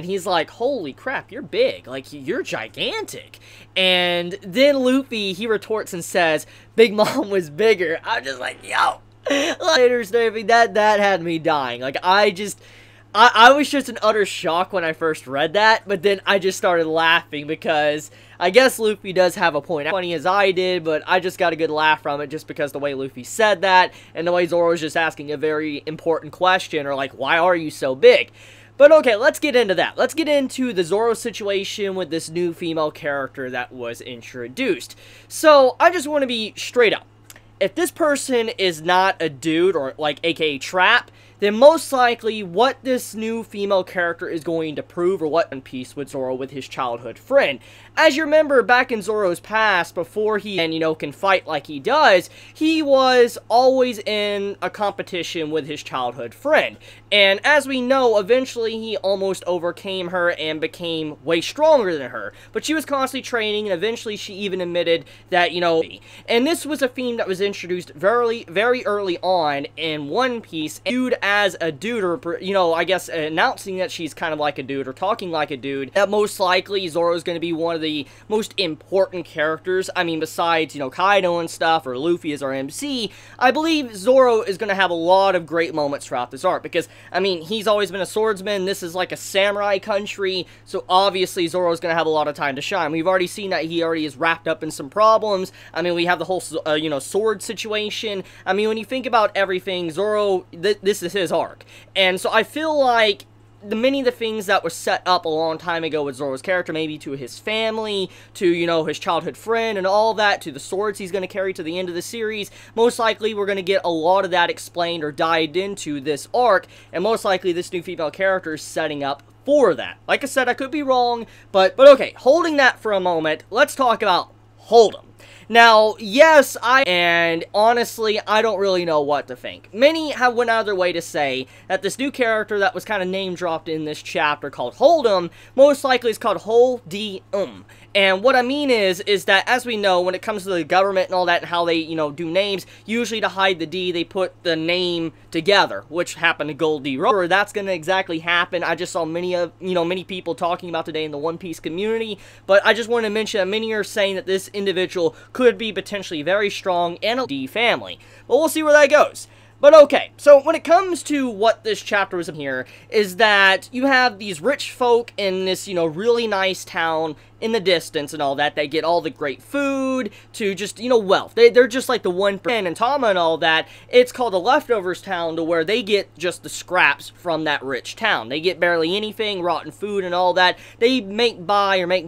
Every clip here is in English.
and he's like, holy crap, you're big, like, you're gigantic. And then Luffy, he retorts and says, Big Mom was bigger. I'm just like, yo, later, Snappy, that had me dying. Like, I was just in utter shock when I first read that, but then I just started laughing because I guess Luffy does have a point. As funny as I did, but I just got a good laugh from it just because the way Luffy said that, and the way Zoro was just asking a very important question, or like, why are you so big? But okay, let's get into that. Let's get into the Zoro situation with this new female character that was introduced. So, I just want to be straight up. If this person is not a dude, or like aka Trap, then most likely what this new female character is going to prove, or what One Piece with Zoro with his childhood friend. As you remember, back in Zoro's past, before he, can fight like he does, he was always in a competition with his childhood friend. And as we know, eventually he almost overcame her and became way stronger than her. But she was constantly training, and eventually she even admitted that, and this was a theme that was introduced very, very early on in One Piece, viewed as a dude, or, I guess announcing that she's kind of like a dude, or talking like a dude, that most likely Zoro is going to be one of the most important characters. I mean, besides, Kaido and stuff, or Luffy as our MC, I believe Zoro is going to have a lot of great moments throughout this arc, because, I mean, he's always been a swordsman, this is like a samurai country, so obviously Zoro's going to have a lot of time to shine. We've already seen that he already is wrapped up in some problems. I mean, we have the whole, sword situation. I mean, when you think about everything, Zoro, this is his arc, and so I feel like many of the things that were set up a long time ago with Zoro's character, maybe to his family, to, his childhood friend, and all that, to the swords he's going to carry to the end of the series, most likely we're going to get a lot of that explained or dived into this arc, and most likely this new female character is setting up for that. Like I said, I could be wrong, but okay, holding that for a moment, let's talk about Hold'em. Now, yes, and honestly, I don't really know what to think. Many have went out of their way to say that this new character that was kind of name-dropped in this chapter called Hold'em, most likely is called Hol-D-Um. And what I mean is that, as we know, when it comes to the government and all that, and how they, do names, usually to hide the D, they put the name together, which happened to Gold D. Roger. That's going to exactly happen. I just saw many people talking about today in the One Piece community, but I just wanted to mention that many are saying that this individual could be potentially very strong and a D family. But we'll see where that goes. But okay, so when it comes to what this chapter is here, is that you have these rich folk in this, really nice town in the distance and all that. They get all the great food to just, wealth. They're just like the 1%, and Tama and all that. It's called the Leftovers Town, to where they get just the scraps from that rich town. They get barely anything, rotten food and all that. They make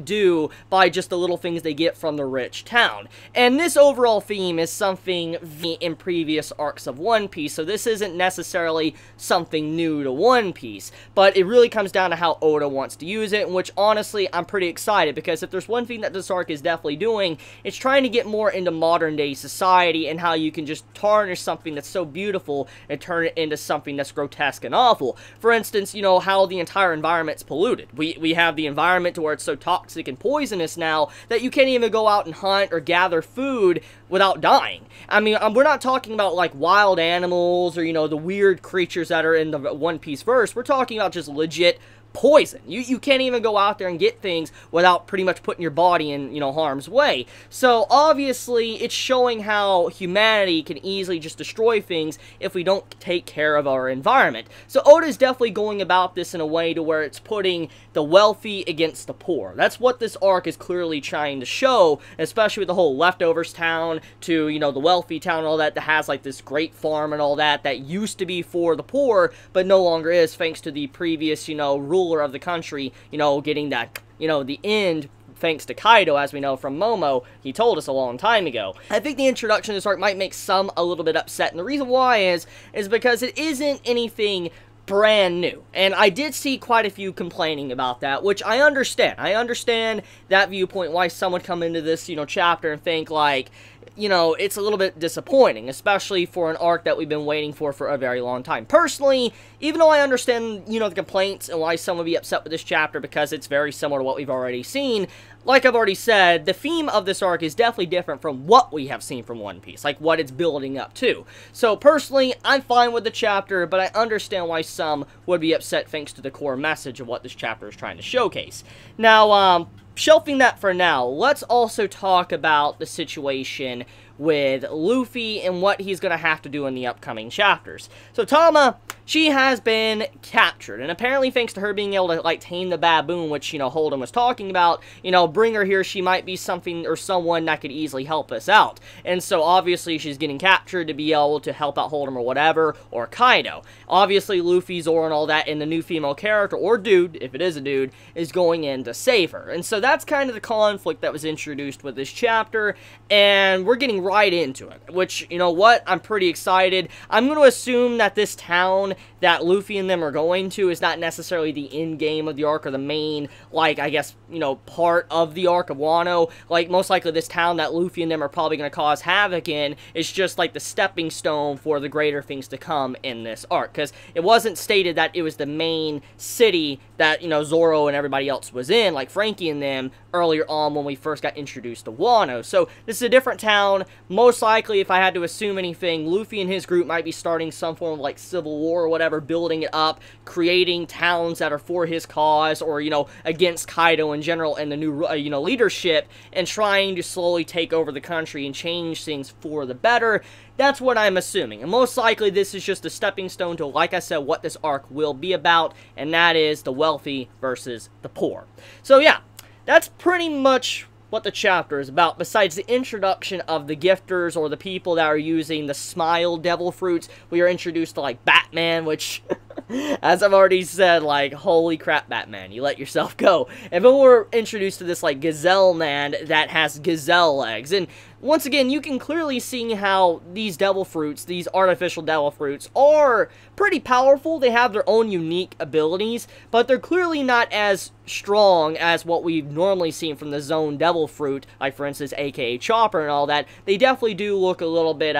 do by just the little things they get from the rich town. And this overall theme is something in previous arcs of One Piece, so this isn't necessarily something new to One Piece, but it really comes down to how Oda wants to use it, which honestly I'm pretty excited, because if there's one thing that this arc is definitely doing, it's trying to get more into modern day society, and how you can just tarnish something that's so beautiful and turn it into something that's grotesque and awful. For instance, how the entire environment's polluted. We have the environment to where it's so toxic and poisonous now that you can't even go out and hunt or gather food without dying. I mean, we're not talking about like wild animals, or the weird creatures that are in the One Piece verse. We're talking about just legit poison. You can't even go out there and get things without pretty much putting your body in, harm's way. So, obviously, it's showing how humanity can easily just destroy things if we don't take care of our environment. So, Oda's definitely going about this in a way to where it's putting the wealthy against the poor. That's what this arc is clearly trying to show, especially with the whole Leftovers Town to, the wealthy town and all that has, like, this great farm and all that used to be for the poor, but no longer is, thanks to the previous, ruler of the country, getting that, the end, thanks to Kaido, as we know from Momo. He told us a long time ago. I think the introduction of this arc might make some a little bit upset, and the reason why is because it isn't anything brand new. And I did see quite a few complaining about that, which I understand. I understand that viewpoint, why someone come into this, chapter and think, like, you know, it's a little bit disappointing, especially for an arc that we've been waiting for a very long time. Personally, even though I understand, you know, the complaints and why some would be upset with this chapter because it's very similar to what we've already seen, like I've already said, the theme of this arc is definitely different from what we have seen from One Piece, like what it's building up to. So personally, I'm fine with the chapter, but I understand why some would be upset thanks to the core message of what this chapter is trying to showcase. Now, shelving that for now, let's also talk about the situation with Luffy and what he's going to have to do in the upcoming chapters. So Tama, she has been captured, and apparently thanks to her being able to, like, tame the baboon, which, you know, Holden was talking about, you know, bring her here, she might be something or someone that could easily help us out. And so obviously she's getting captured to be able to help out Holden or whatever, or Kaido. Obviously Luffy, Zoro, and all that, and the new female character, or dude, if it is a dude, is going in to save her. And so that's kind of the conflict that was introduced with this chapter, and we're getting right into it, which, you know what, I'm pretty excited. I'm going to assume that this town that Luffy and them are going to is not necessarily the end game of the arc or the main, like, I guess, you know, part of the arc of Wano. Like, most likely this town that Luffy and them are probably going to cause havoc in is just like the stepping stone for the greater things to come in this arc, because it wasn't stated that it was the main city that, you know, Zoro and everybody else was in, like Frankie and them, earlier on when we first got introduced to Wano. So this is a different town. Most likely, if I had to assume anything, Luffy and his group might be starting some form of, like, civil war or whatever, building it up, creating towns that are for his cause, or, you know, against Kaido in general and the new, you know, leadership, and trying to slowly take over the country and change things for the better. That's what I'm assuming. And most likely, this is just a stepping stone to, like I said, what this arc will be about, and that is the wealthy versus the poor. So, yeah, that's pretty much what the chapter is about, besides the introduction of the gifters, or the people that are using the Smile Devil Fruits. We are introduced to, like, Batman, which, as I've already said, like, holy crap, Batman, you let yourself go. And then we're introduced to this, like, Gazelle Man that has gazelle legs, and once again, you can clearly see how these devil fruits, these artificial devil fruits, are pretty powerful. They have their own unique abilities, but they're clearly not as strong as what we've normally seen from the Zone Devil Fruit, like, for instance, aka Chopper and all that. They definitely do look a little bit,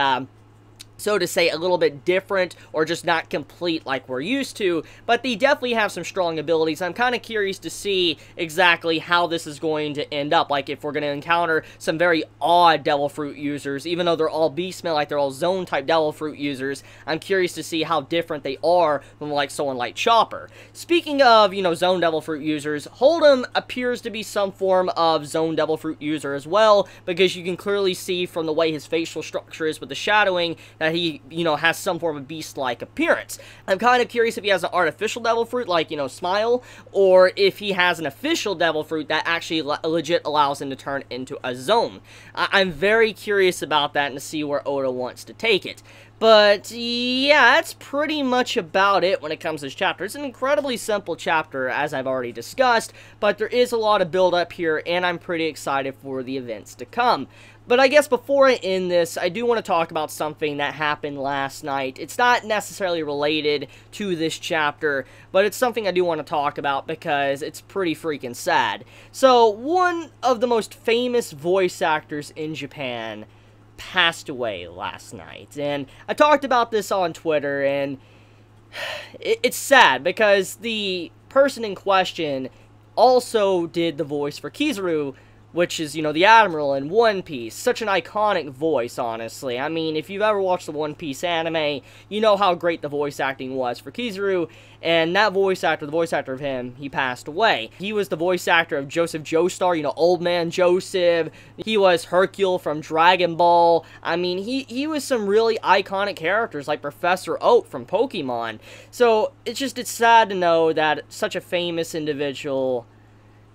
so to say, a little bit different, or just not complete like we're used to, but they definitely have some strong abilities. I'm kind of curious to see exactly how this is going to end up, like if we're going to encounter some very odd Devil Fruit users, even though they're all Beastmen, like they're all Zone-type Devil Fruit users. I'm curious to see how different they are from, like, someone like Chopper. Speaking of, you know, Zone Devil Fruit users, Hold'em appears to be some form of Zone Devil Fruit user as well, because you can clearly see from the way his facial structure is with the shadowing that he, you know, has some form of beast-like appearance. I'm kind of curious if he has an artificial Devil Fruit, like, you know, Smile, or if he has an official Devil Fruit that actually legit allows him to turn into a Zone. I'm very curious about that and to see where Oda wants to take it. But, yeah, that's pretty much about it when it comes to this chapter. It's an incredibly simple chapter, as I've already discussed, but there is a lot of build-up here, and I'm pretty excited for the events to come. But I guess before I end this, I do want to talk about something that happened last night. It's not necessarily related to this chapter, but it's something I do want to talk about because it's pretty freaking sad. So, one of the most famous voice actors in Japan passed away last night. And I talked about this on Twitter, and it's sad because the person in question also did the voice for Kizaru, which is, you know, the Admiral in One Piece. Such an iconic voice, honestly. I mean, if you've ever watched the One Piece anime, you know how great the voice acting was for Kizaru, and that voice actor, the voice actor of him, he passed away. He was the voice actor of Joseph Joestar, you know, Old Man Joseph. He was Hercule from Dragon Ball. I mean, he was some really iconic characters, like Professor Oak from Pokemon. So, it's sad to know that such a famous individual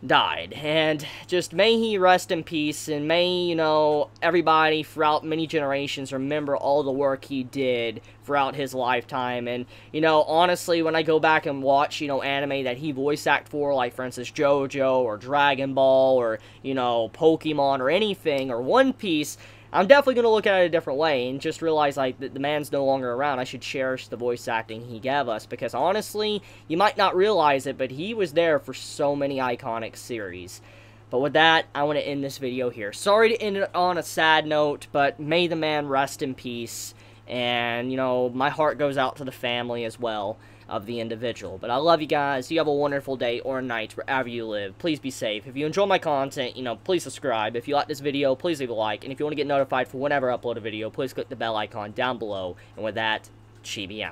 died, and just may he rest in peace, and may, you know, everybody throughout many generations remember all the work he did throughout his lifetime. And, you know, honestly, when I go back and watch, you know, anime that he voice acted for, like, for instance, JoJo, or Dragon Ball, or, you know, Pokemon, or anything, or One Piece, I'm definitely going to look at it a different way and just realize, like, that the man's no longer around. I should cherish the voice acting he gave us, because honestly, you might not realize it, but he was there for so many iconic series. But with that, I want to end this video here. Sorry to end it on a sad note, but may the man rest in peace. And, you know, my heart goes out to the family as well of the individual. But I love you guys. You have a wonderful day or night wherever you live. Please be safe. If you enjoy my content, you know, please subscribe. If you like this video, please leave a like. And if you want to get notified for whenever I upload a video, please click the bell icon down below. And with that, Chibi out.